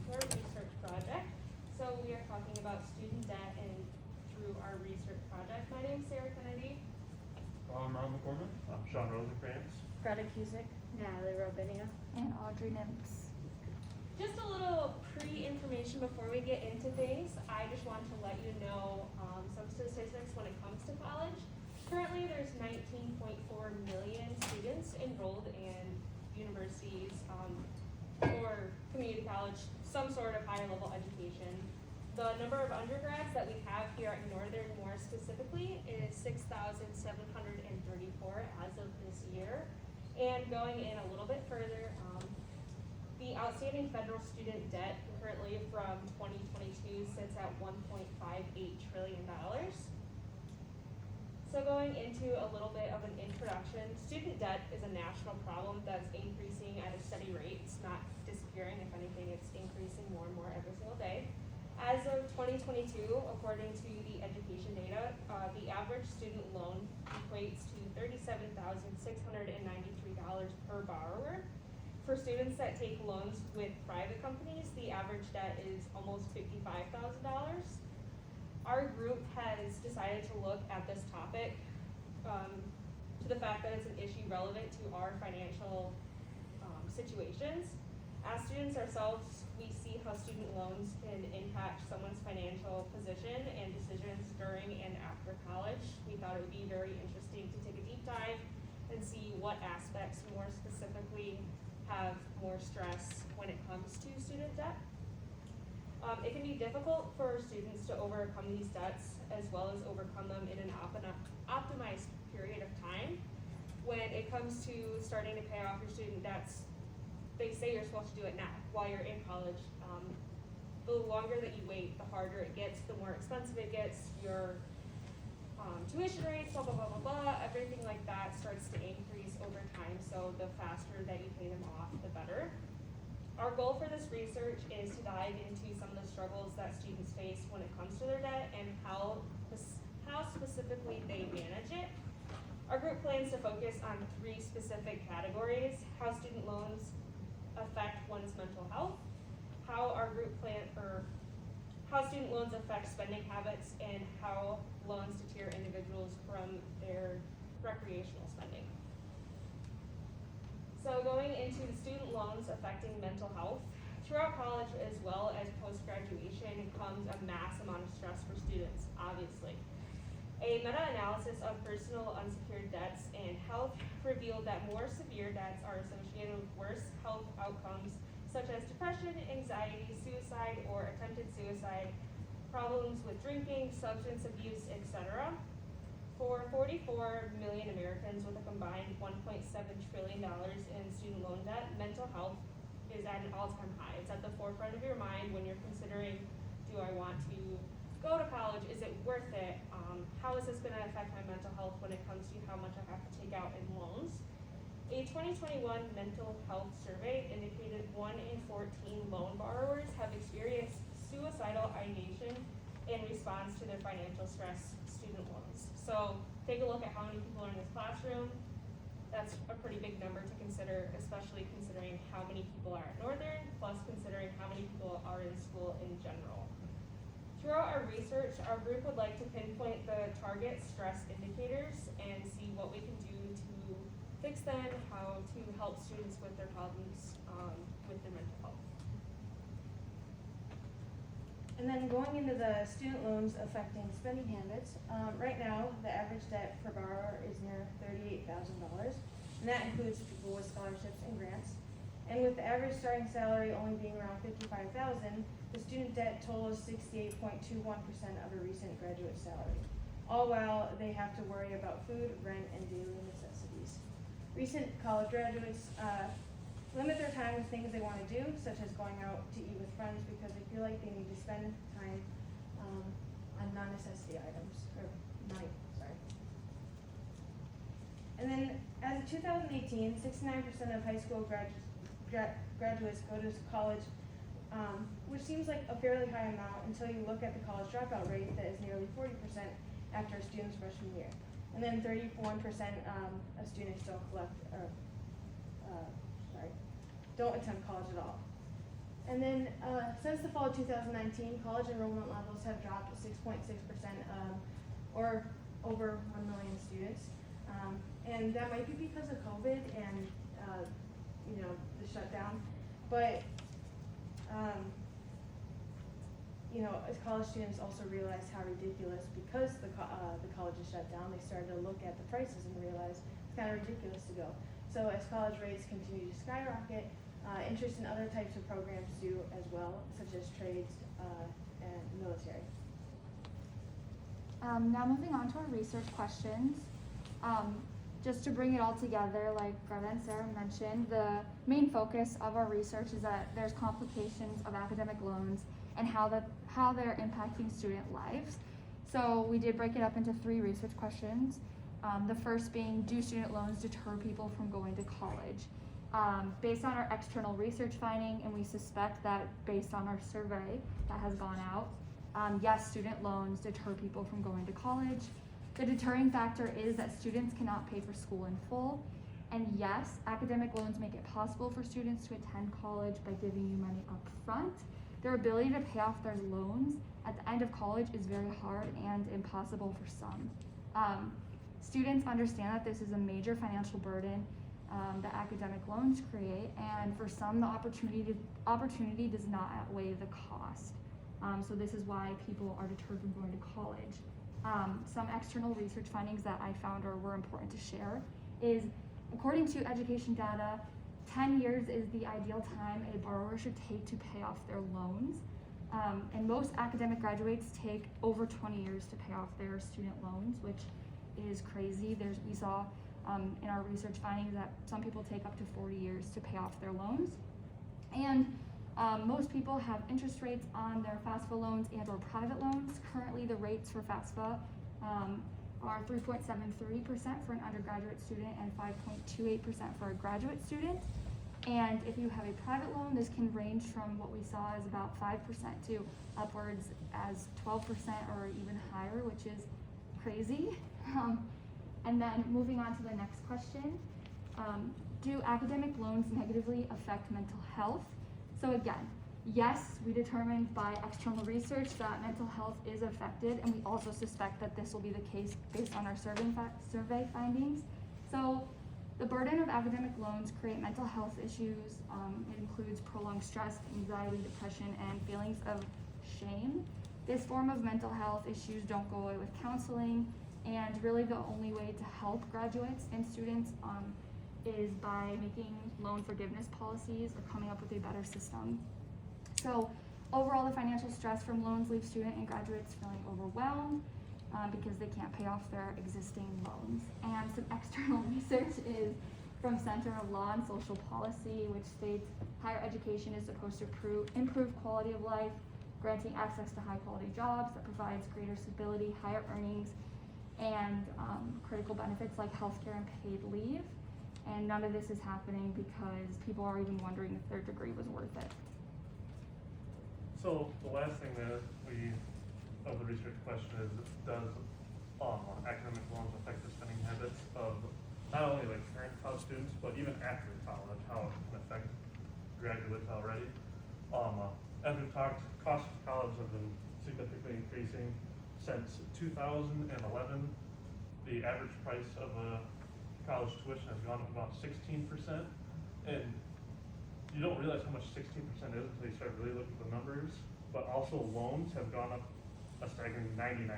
to our research project. So we are talking about student debt and through our research project. My name is Sarah Kennedy. I'm Rob McCormick. I'm Sean Rosencrantz. Greta Cusick. Natalie Robinia. And Audrey Nimps. Just a little pre-information before we get into things. I just want to let you know some statistics when it comes to college. Currently, there's 19.4 million students enrolled in universities or community college, some sort of higher level education. The number of undergrads that we have here at Northern more specifically is 6,734 as of this year. And going in a little bit further, the outstanding federal student debt currently from 2022 sits at $1.58 trillion. So going into a little bit of an introduction, student debt is a national problem that's increasing at a steady rate. It's not disappearing. If anything, it's increasing more and more every single day. As of 2022, according to the education data, the average student loan equates to $37,693 per borrower. For students that take loans with private companies, the average debt is almost $55,000. Our group has decided to look at this topic to the fact that it's an issue relevant to our financial situations. As students ourselves, we see how student loans can impact someone's financial position and decisions during and after college. We thought it would be very interesting to take a deep dive and see what aspects more specifically have more stress when it comes to student debt. It can be difficult for students to overcome these debts as well as overcome them in an optimized period of time. When it comes to starting to pay off your student debts, they say you're supposed to do it now while you're in college. The longer that you wait, the harder it gets, the more expensive it gets. Your tuition rates, blah, blah, blah, blah, blah, everything like that starts to increase over time, so the faster that you pay them off, the better. Our goal for this research is to dive into some of the struggles that students face when it comes to their debt and how specifically they manage it. Our group plans to focus on 3 specific categories: how student loans affect one's mental health, how student loans affect spending habits, and how loans deter individuals from their recreational spending. So going into the student loans affecting mental health, throughout college as well as post-graduation comes a mass amount of stress for students, obviously. A meta-analysis of personal unsecured debts and health revealed that more severe debts are associated with worse health outcomes such as depression, anxiety, suicide, or attempted suicide, problems with drinking, substance abuse, etc. For 44 million Americans with a combined $1.7 trillion in student loan debt, mental health is at an all-time high. It's at the forefront of your mind when you're considering, do I want to go to college? Is it worth it? How is this going to affect my mental health when it comes to how much I have to take out in loans? A 2021 mental health survey indicated 1 in 14 loan borrowers have experienced suicidal ideation in response to their financial stress student loans. So take a look at how many people are in this classroom. That's a pretty big number to consider, especially considering how many people are at Northern, plus considering how many people are in school in general. Throughout our research, our group would like to pinpoint the target stress indicators and see what we can do to fix them, how to help students with their problems with their mental health. And then going into the student loans affecting spending habits, right now the average debt per borrower is near $38,000, and that includes people with scholarships and grants. And with the average starting salary only being around $55,000, the student debt totals 68.21% of a recent graduate salary, all while they have to worry about food, rent, and daily necessities. Recent college graduates limit their time with things they want to do, such as going out to eat with friends, because they feel like they need to spend time on non-necessity items, or money, sorry. And then, as of 2018, 69% of high school graduates go to college, which seems like a fairly high amount until you look at the college dropout rate that is nearly 40% after a student's freshman year. And then 31% of students don't attend college at all. And then, since the fall of 2019, college enrollment levels have dropped 6.6%, or over 1 million students. And that might be because of COVID and, the shutdown. But, as college students also realized how ridiculous, because the college is shut down, they started to look at the prices and realize it's kind of ridiculous to go. So as college rates continue to skyrocket, interest in other types of programs do as well, such as trades and military. Now moving on to our research questions. Just to bring it all together, like Greta and Sarah mentioned, the main focus of our research is that there's complications of academic loans and how they're impacting student lives. So we did break it up into 3 research questions. The first being, do student loans deter people from going to college? Based on our external research finding, and we suspect that based on our survey that has gone out, yes, student loans deter people from going to college. The deterring factor is that students cannot pay for school in full. And yes, academic loans make it possible for students to attend college by giving you money up front. Their ability to pay off their loans at the end of college is very hard and impossible for some. Students understand that this is a major financial burden that academic loans create, and for some, the opportunity does not outweigh the cost. So this is why people are deterred from going to college. Some external research findings that I found were important to share is, according to education data, 10 years is the ideal time a borrower should take to pay off their loans. And most academic graduates take over 20 years to pay off their student loans, which is crazy. We saw in our research findings that some people take up to 40 years to pay off their loans. And most people have interest rates on their FAFSA loans and or private loans. Currently, the rates for FAFSA are 3.73% for an undergraduate student and 5.28% for a graduate student. And if you have a private loan, this can range from what we saw as about 5% to upwards as 12% or even higher, which is crazy. And then moving on to the next question, do academic loans negatively affect mental health? So again, yes, we determined by external research that mental health is affected, and we also suspect that this will be the case based on our survey findings. So the burden of academic loans create mental health issues. It includes prolonged stress, anxiety, depression, and feelings of shame. This form of mental health issues don't go away with counseling, and really the only way to help graduates and students is by making loan forgiveness policies or coming up with a better system. So overall, the financial stress from loans leaves student and graduates feeling overwhelmed because they can't pay off their existing loans. And some external research is from Center of Law and Social Policy, which states higher education is supposed to improve quality of life, granting access to high quality jobs that provides greater stability, higher earnings, and critical benefits like healthcare and paid leave. And none of this is happening because people are even wondering if their degree was worth it. So the last thing that of the research question is, does academic loans affect the spending habits of not only like current college students, but even after college, how it can affect graduates already? As we've talked, costs of college have been significantly increasing since 2011. The average price of a college tuition has gone up about 16%, and you don't realize how much 16% is until you start really looking at the numbers. But also loans have gone up a staggering 99%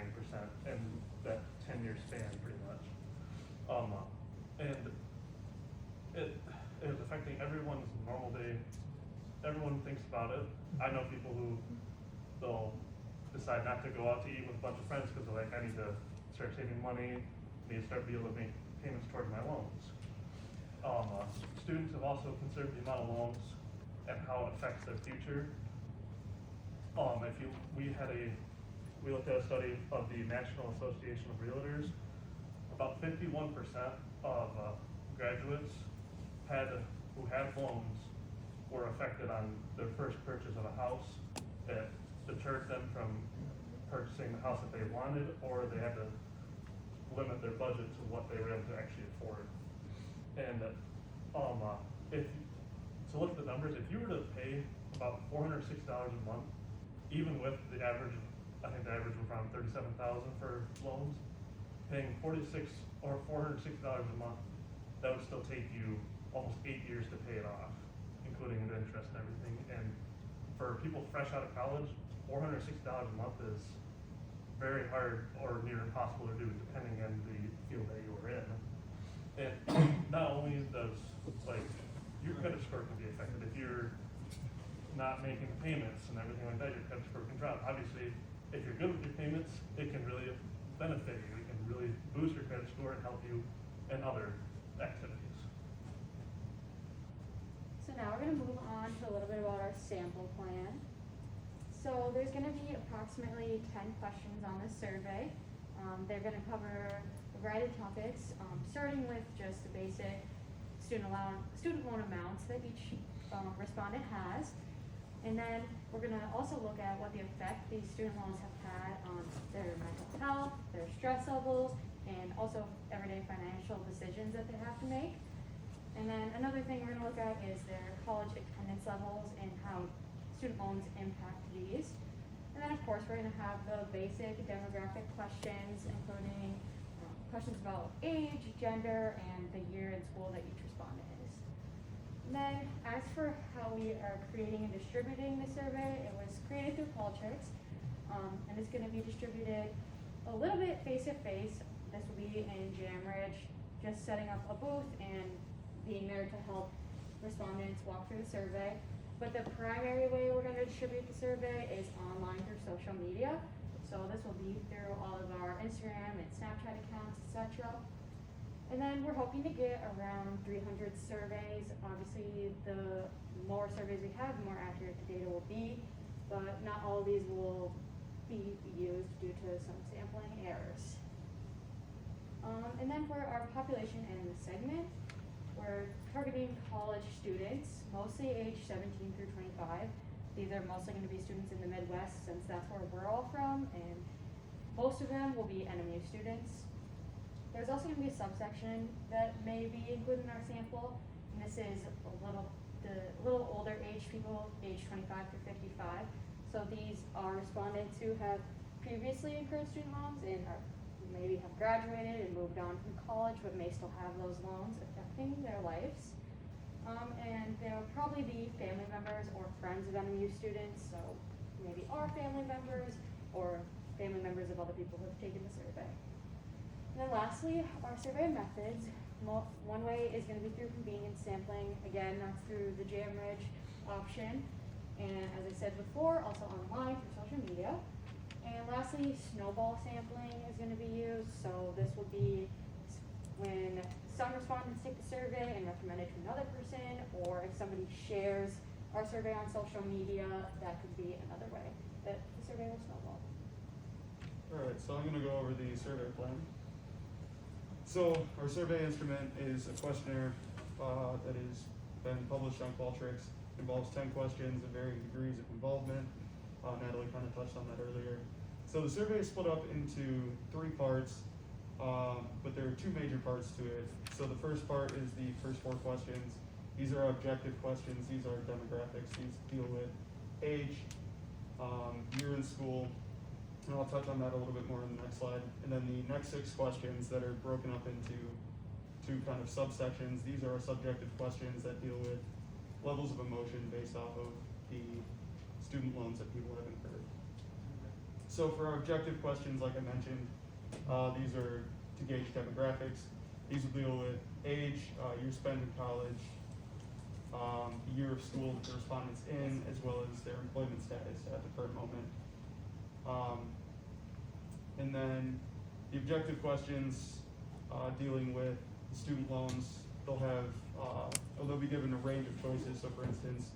in that 10-year span, pretty much. And it is affecting everyone's normal day. Everyone thinks about it. I know people who they'll decide not to go out to eat with a bunch of friends because they're like, I need to start saving money, need to start being able to make payments towards my loans. Students have also considered the amount of loans and how it affects their future. We looked at a study of the National Association of Realtors. About 51% of graduates who had loans were affected on their first purchase of a house. That deterred them from purchasing the house that they wanted, or they had to limit their budget to what they were able to actually afford. And if to look at the numbers, if you were to pay about $460 a month, even with the average, I think the average was around 37,000 for loans, paying $46 or $460 a month, that would still take you almost 8 years to pay it off, including the interest and everything. And for people fresh out of college, $460 a month is very hard or near impossible to do, depending on the field that you were in. And not only does, like, your credit score can be affected if you're not making the payments and everything like that, your credit score can drop. Obviously, if you're good with your payments, it can really benefit you. It can really boost your credit score and help you in other activities. So now we're gonna move on to a little bit about our sample plan. So there's gonna be approximately 10 questions on this survey. They're gonna cover a variety of topics, starting with just the basic student loan amounts that each respondent has. And then we're gonna also look at what the effect these student loans have had on their mental health, their stress levels, and also everyday financial decisions that they have to make. And then another thing we're gonna look at is their college attendance levels and how student loans impact these. And then of course, we're gonna have the basic demographic questions, including questions about age, gender, and the year in school that each respondent is. And then as for how we are creating and distributing the survey, it was created through Qualtrics, and it's gonna be distributed a little bit face-to-face. This will be in Jamridge, just setting up a booth and being there to help respondents walk through the survey. But the primary way we're gonna distribute the survey is online through social media. So this will be through all of our Instagram and Snapchat accounts, etc. And then we're hoping to get around 300 surveys. Obviously, the more surveys we have, the more accurate the data will be, but not all of these will be used due to some sampling errors. And then for our population and the segment, we're targeting college students, mostly age 17 through 25. These are mostly going to be students in the Midwest, since that's where we're all from, and most of them will be NMU students. There's also going to be a subsection that may be included in our sample, and this is the little older age people, age 25 to 55. So these are respondents who have previously incurred student loans and are maybe have graduated and moved on from college, but may still have those loans affecting their lives. And there will probably be family members or friends of NMU students, so maybe our family members or family members of other people who have taken the survey. And then lastly, our survey methods. One way is going to be through convenience sampling. Again, that's through the Jamridge option. And as I said before, also online through social media. And lastly, snowball sampling is going to be used. So this will be when some respondents take the survey and recommend it to another person, or if somebody shares our survey on social media, that could be another way that the survey will snowball. Alright, so I'm going to go over the survey plan. So our survey instrument is a questionnaire that has been published on Qualtrics. It involves 10 questions of varying degrees of involvement. Natalie kind of touched on that earlier. So the survey is split up into 3 parts, but there are 2 major parts to it. So the first part is the first 4 questions. These are objective questions. These are demographics. These deal with age, year in school, and I'll touch on that a little bit more in the next slide. And then the next 6 questions that are broken up into 2 kind of subsections. These are subjective questions that deal with levels of emotion based off of the student loans that people have incurred. So for our objective questions, like I mentioned, these are to gauge demographics. These will deal with age, year spent in college, the year of school that the respondent's in, as well as their employment status at the current moment. And then the objective questions dealing with the student loans, they'll be given a range of choices. So for instance,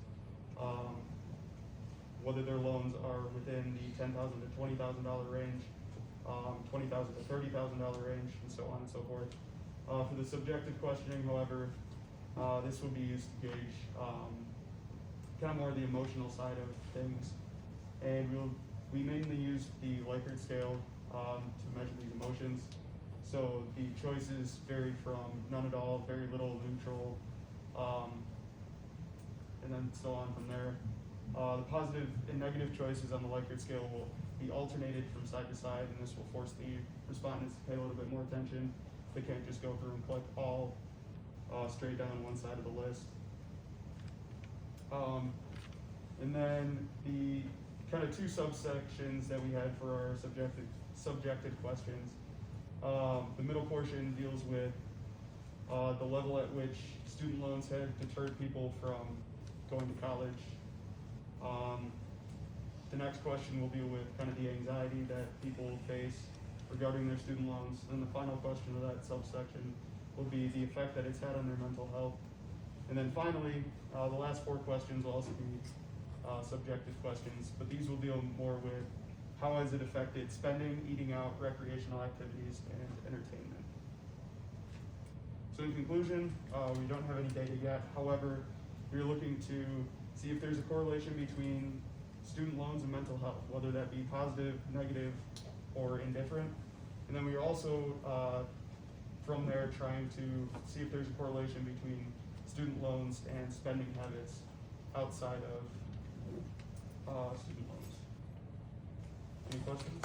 whether their loans are within the $10,000 to $20,000 range, $20,000 to $30,000 range, and so on and so forth. For the subjective questioning, however, this will be used to gauge kind of more the emotional side of things, and we mainly use the Likert scale to measure these emotions. So the choices vary from none at all, very little, neutral, and then so on from there. The positive and negative choices on the Likert scale will be alternated from side to side, and this will force the respondents to pay a little bit more attention. They can't just go through and click all straight down one side of the list. And then the kind of two subsections that we had for our subjective questions. The middle portion deals with the level at which student loans have deterred people from going to college. The next question will deal with kind of the anxiety that people face regarding their student loans. And the final question of that subsection will be the effect that it's had on their mental health. And then finally, the last four questions will also be subjective questions, but these will deal more with how has it affected spending, eating out, recreational activities, and entertainment. So in conclusion, we don't have any data yet. However, we're looking to see if there's a correlation between student loans and mental health, whether that be positive, negative, or indifferent. And then we are also, from there, trying to see if there's a correlation between student loans and spending habits outside of student loans. Any questions?